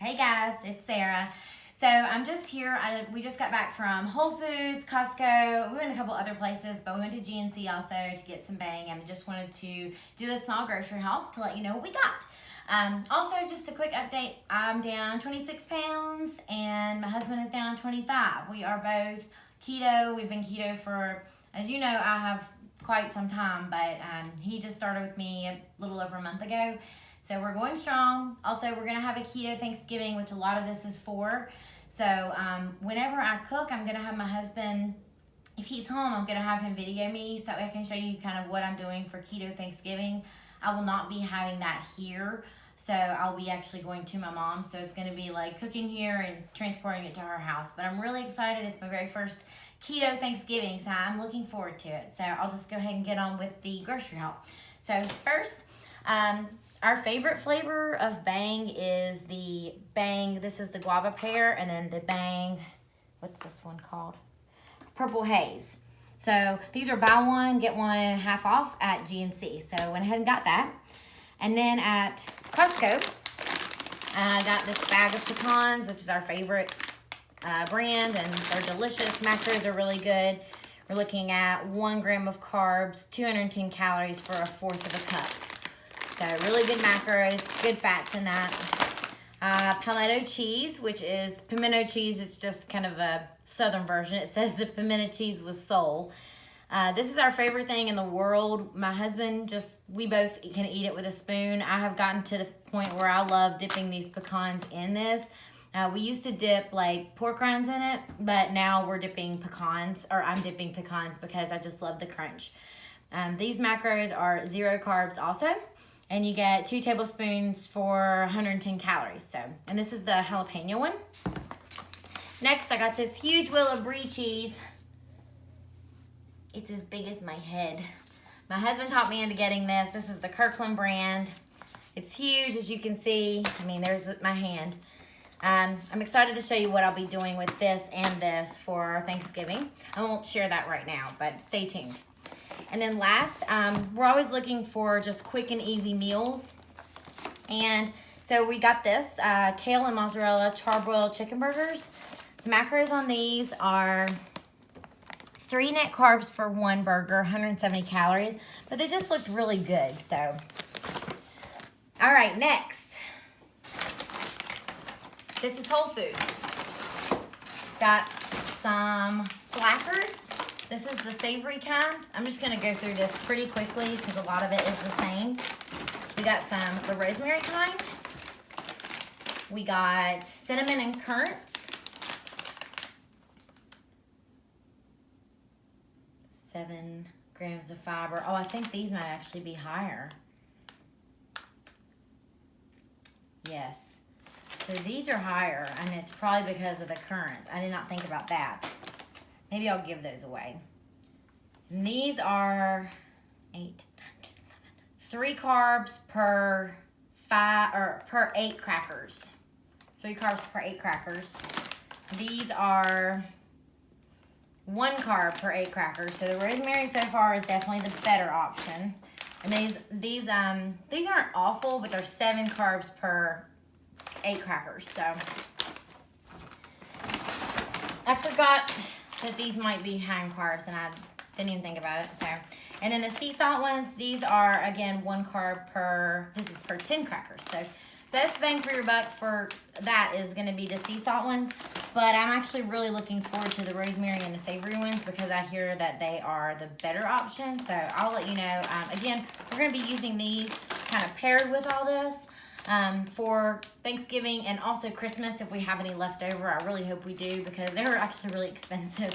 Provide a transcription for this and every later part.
Hey guys, it's Sarah. So I'm just here. We just got back from Whole Foods, Costco. We went a couple other places, but we went to GNC also to get some bang, and I just wanted to do a small grocery haul to let you know what we got. Also, just a quick update. I'm down 26 pounds, and my husband is down 25. We are both keto. We've been keto for, as you know, I have quite some time, but he just started with me a little over a month ago. So we're going strong. Also, we're going to have a keto Thanksgiving, which a lot of this is for. So whenever I cook, I'm going to have my husband, if he's home, I'm going to have him video me so I can show you kind of what I'm doing for keto Thanksgiving. I will not be having that here. So I'll be actually going to my mom. So it's going to be like cooking here and transporting it to her house. But I'm really excited. It's my very first keto Thanksgiving, so I'm looking forward to it. So I'll just go ahead and get on with the grocery haul. So first, our favorite flavor of Bang is the Bang, this is the guava pear, and then the Bang, what's this one called? Purple Haze. So these are buy one, get one half off at GNC. So I went ahead and got that. And then at Costco, I got this bag of pecans, which is our favorite brand, and they're delicious. Macros are really good. We're looking at 1 gram of carbs, 210 calories for a fourth of a cup. So really good macros, good fats in that. Palmetto cheese, which is pimento cheese. It's just kind of a southern version. It says the pimento cheese with soul. This is our favorite thing in the world. My husband, we both can eat it with a spoon. I have gotten to the point where I love dipping these pecans in this. We used to dip like pork rinds in it, but now we're dipping pecans, or I'm dipping pecans because I just love the crunch. These macros are 0 carbs also. And you get 2 tablespoons for 110 calories. So, and this is the jalapeno one. Next, I got this huge wheel of brie cheese. It's as big as my head. My husband taught me into getting this. This is the Kirkland brand. It's huge, as you can see. I mean, there's my hand. I'm excited to show you what I'll be doing with this and this for Thanksgiving. I won't share that right now, but stay tuned. And then last, we're always looking for just quick and easy meals. And so we got this, kale and mozzarella charbroiled chicken burgers. The macros on these are 3 net carbs for 1 burger, 170 calories. But they just looked really good, so. All right, next. This is Whole Foods. Got some Blackers. This is the savory kind. I'm just gonna go through this pretty quickly because a lot of it is the same. We got the rosemary kind. We got cinnamon and currants. 7 grams of fiber. Oh, I think these might actually be higher. Yes. So these are higher, and it's probably because of the currants. I did not think about that. Maybe I'll give those away. And these are 3 carbs per 8 crackers. 3 carbs per 8 crackers. These are 1 carb per 8 crackers. So the rosemary so far is definitely the better option. And these aren't awful, but they're 7 carbs per 8 crackers. So I forgot that these might be high in carbs, and I didn't even think about it. So, and then the sea salt ones, these are again 1 carb per 10 crackers. So best bang for your buck for that is going to be the sea salt ones. But I'm actually really looking forward to the rosemary and the savory ones because I hear that they are the better option. So I'll let you know. Again, we're going to be using these kind of paired with all this. For Thanksgiving and also Christmas if we have any left over. I really hope we do because they're actually really expensive.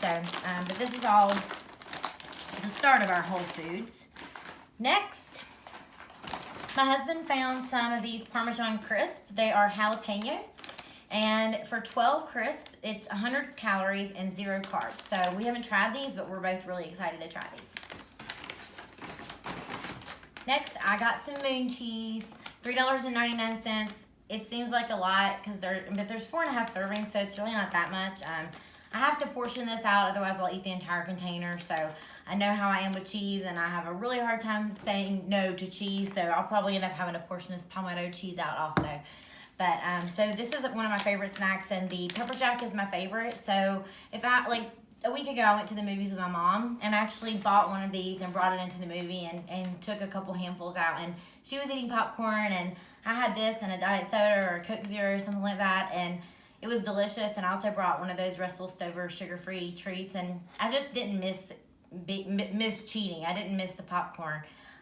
So, but this is all the start of our Whole Foods. Next, my husband found some of these Parmesan crisp. They are jalapeno. And for 12 crisp, it's 100 calories and 0 carbs. So we haven't tried these, but we're both really excited to try these. Next, I got some moon cheese. $3.99. It seems like a lot but there's 4.5 servings, so it's really not that much. I have to portion this out, otherwise I'll eat the entire container. So I know how I am with cheese, and I have a really hard time saying no to cheese. So I'll probably end up having to portion this palmetto cheese out also. But so this is one of my favorite snacks, and the pepper jack is my favorite. So if I like a week ago, I went to the movies with my mom and actually bought one of these and brought it into the movie and took a couple handfuls out. And she was eating popcorn, and I had this and a Diet Soda or a Coke Zero or something like that, and it was delicious. And I also brought one of those Russell Stover sugar-free treats, and I just didn't miss cheating. I didn't miss the popcorn.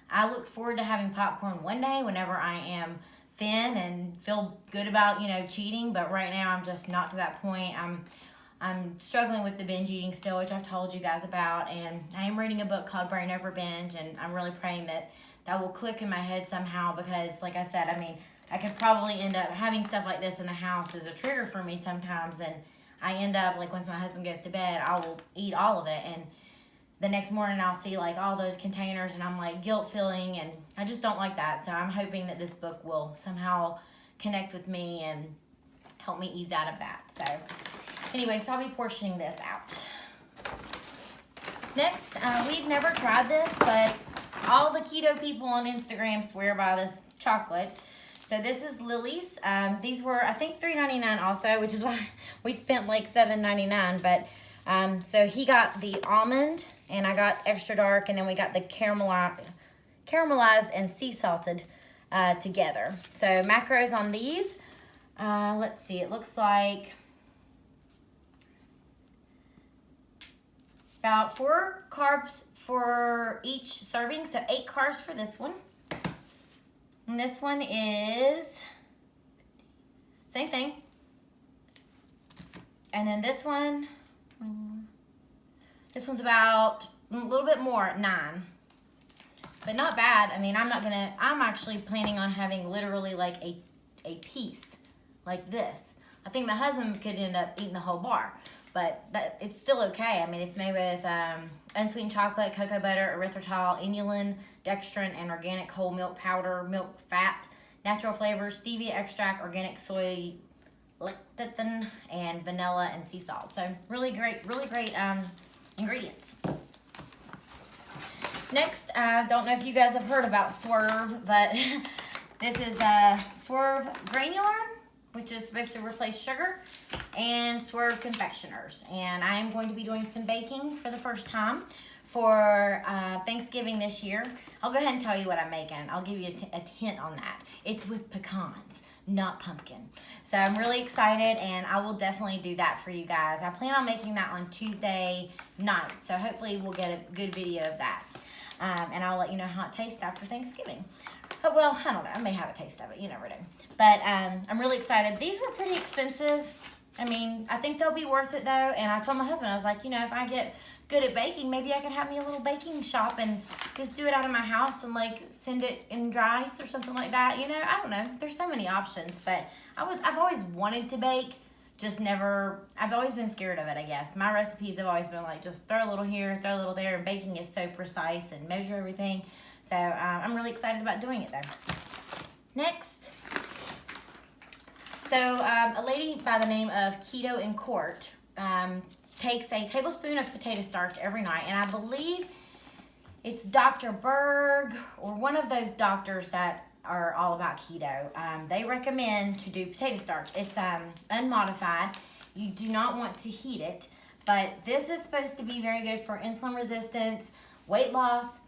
I look forward to having popcorn one day whenever I am thin and feel good about, you know, cheating, but right now I'm just not to that point. I'm struggling with the binge eating still, which I've told you guys about, and I am reading a book called Brain Over Binge, and I'm really praying that that will click in my head somehow, because like I said, I mean, I could probably end up having stuff like this in the house as a trigger for me sometimes, and I end up, like, once my husband goes to bed, I will eat all of it, and the next morning I'll see like all those containers, and I'm like guilt feeling, and I just don't like that. So I'm hoping that this book will somehow connect with me and help me ease out of that. So anyway, so I'll be portioning this out. Next, we've never tried this, but all the keto people on Instagram swear by this chocolate. So this is Lily's. These were, I think, $3.99 also, which is why we spent like $7.99. But so he got the almond, and I got extra dark, and then we got the caramelized and sea salted together. So macros on these, let's see, it looks like about 4 carbs for each serving, so 8 carbs for this one. And this one is same thing. And then this one's about a little bit more, 9. But not bad. I mean, I'm actually planning on having literally like a piece like this. I think my husband could end up eating the whole bar, but it's still okay. I mean, it's made with unsweetened chocolate, cocoa butter, erythritol, inulin, dextrin, and organic whole milk powder, milk fat, natural flavors, stevia extract, organic soy lecithin, and vanilla and sea salt. So really great ingredients. Next, I don't know if you guys have heard about Swerve, but this is Swerve Granular, which is supposed to replace sugar, and Swerve Confectioners. And I am going to be doing some baking for the first time for Thanksgiving this year. I'll go ahead and tell you what I'm making. I'll give you a hint on that. It's with pecans, not pumpkin. So I'm really excited, and I will definitely do that for you guys. I plan on making that on Tuesday night, so hopefully we'll get a good video of that. And I'll let you know how it tastes after Thanksgiving. But, well, I don't know. I may have a taste of it. You never know. But I'm really excited. These were pretty expensive. I mean, I think they'll be worth it, though. And I told my husband, I was like, you know, if I get good at baking, maybe I could have me a little baking shop and just do it out of my house and, like, send it in dry ice or something like that. You know, I don't know. There's so many options. But I've always wanted to bake. Just never, I've always been scared of it, I guess. My recipes have always been like, just throw a little here, throw a little there, and baking is so precise and measure everything. So I'm really excited about doing it, though. Next. So a lady by the name of Keto in Court takes a tablespoon of potato starch every night, and I believe it's Dr. Berg or one of those doctors that are all about keto. They recommend to do potato starch. It's unmodified. You do not want to heat it, but this is supposed to be very good for insulin resistance, weight loss,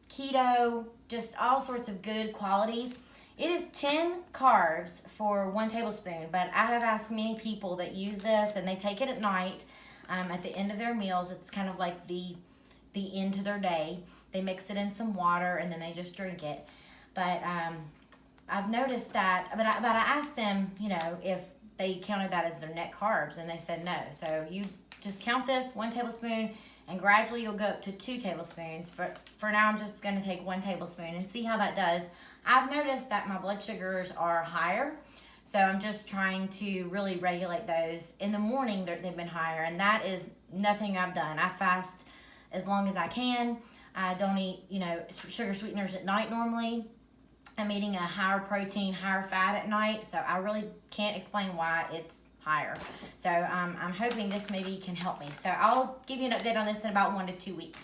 keto, just all sorts of good qualities. It is 10 carbs for 1 tablespoon, but I have asked many people that use this, and they take it at night at the end of their meals. It's kind of like the end to their day. They mix it in some water, and then they just drink it. But I've noticed that, but I asked them, you know, if they counted that as their net carbs, and they said no. So you just count this 1 tablespoon, and gradually you'll go up to 2 tablespoons. For now, I'm just going to take 1 tablespoon and see how that does. I've noticed that my blood sugars are higher, so I'm just trying to really regulate those. In the morning, they've been higher, and that is nothing I've done. I fast as long as I can. I don't eat, you know, sugar sweeteners at night normally. I'm eating a higher protein, higher fat at night, so I really can't explain why it's higher. So I'm hoping this maybe can help me. So I'll give you an update on this in about 1 to 2 weeks.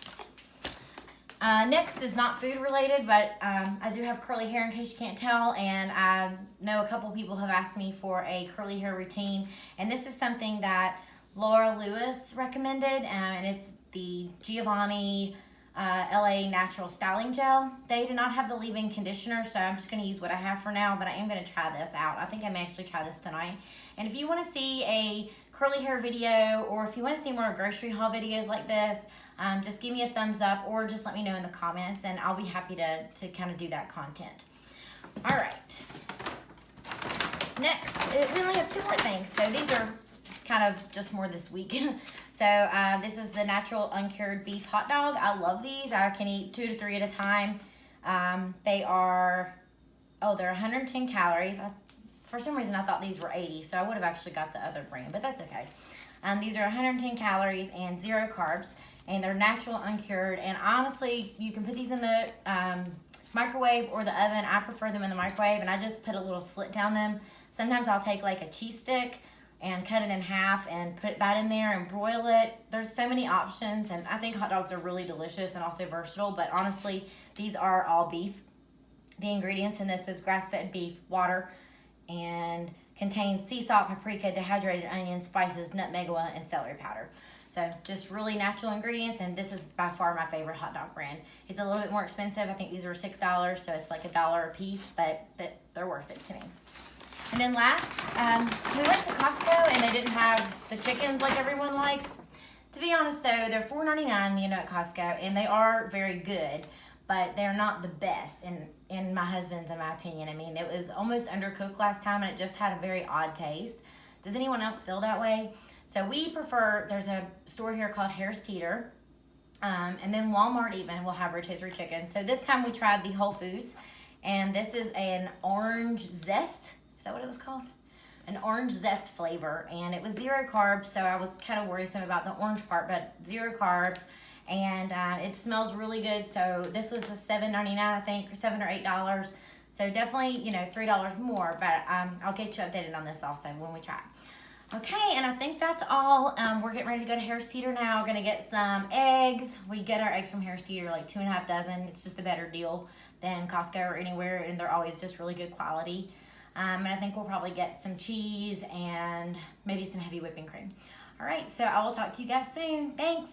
Next is not food related, but I do have curly hair in case you can't tell, and I know a couple people have asked me for a curly hair routine, and this is something that Laura Lewis recommended, and it's the Giovanni LA Natural Styling Gel. They do not have the leave-in conditioner, so I'm just going to use what I have for now, but I am going to try this out. I think I may actually try this tonight. And if you want to see a curly hair video, or if you want to see more grocery haul videos like this, just give me a thumbs up, or just let me know in the comments, and I'll be happy to kind of do that content. All right. Next, we only have 2 more things, so these are kind of just more this week. So this is the natural uncured beef hot dog. I love these. I can eat 2 to 3 at a time. They are, they're 110 calories. For some reason, I thought these were 80, so I would have actually got the other brand, but that's okay. These are 110 calories and 0 carbs, and they're natural uncured. And honestly, you can put these in the microwave or the oven. I prefer them in the microwave, and I just put a little slit down them. Sometimes I'll take like a cheese stick and cut it in half and put that in there and broil it. There's so many options, and I think hot dogs are really delicious and also versatile, but honestly, these are all beef. The ingredients in this is grass-fed beef, water, and contains sea salt, paprika, dehydrated onions, spices, nutmeg oil, and celery powder. So just really natural ingredients, and this is by far my favorite hot dog brand. It's a little bit more expensive. I think these are $6, so it's like $1 a piece, but they're worth it to me. And then last, we went to Costco, and they didn't have the chickens like everyone likes. To be honest, though, they're $4.99, at Costco, and they are very good, but they're not the best in my husband's, in my opinion. I mean, it was almost undercooked last time, and it just had a very odd taste. Does anyone else feel that way? So we prefer, there's a store here called Harris Teeter, and then Walmart even will have rotisserie chicken. So this time we tried the Whole Foods, and this is an orange zest. Is that what it was called? An orange zest flavor, and it was 0 carbs, so I was kind of worrisome about the orange part, but 0 carbs, and it smells really good. So this was a $7.99, I think, or $7 or $8. So definitely, $3 more, but I'll get you updated on this also when we try it. Okay, and I think that's all. We're getting ready to go to Harris Teeter now. Gonna get some eggs. We get our eggs from Harris Teeter, like 2.5 dozen. It's just a better deal than Costco or anywhere, and they're always just really good quality. And I think we'll probably get some cheese and maybe some heavy whipping cream. All right, so I will talk to you guys soon. Thanks.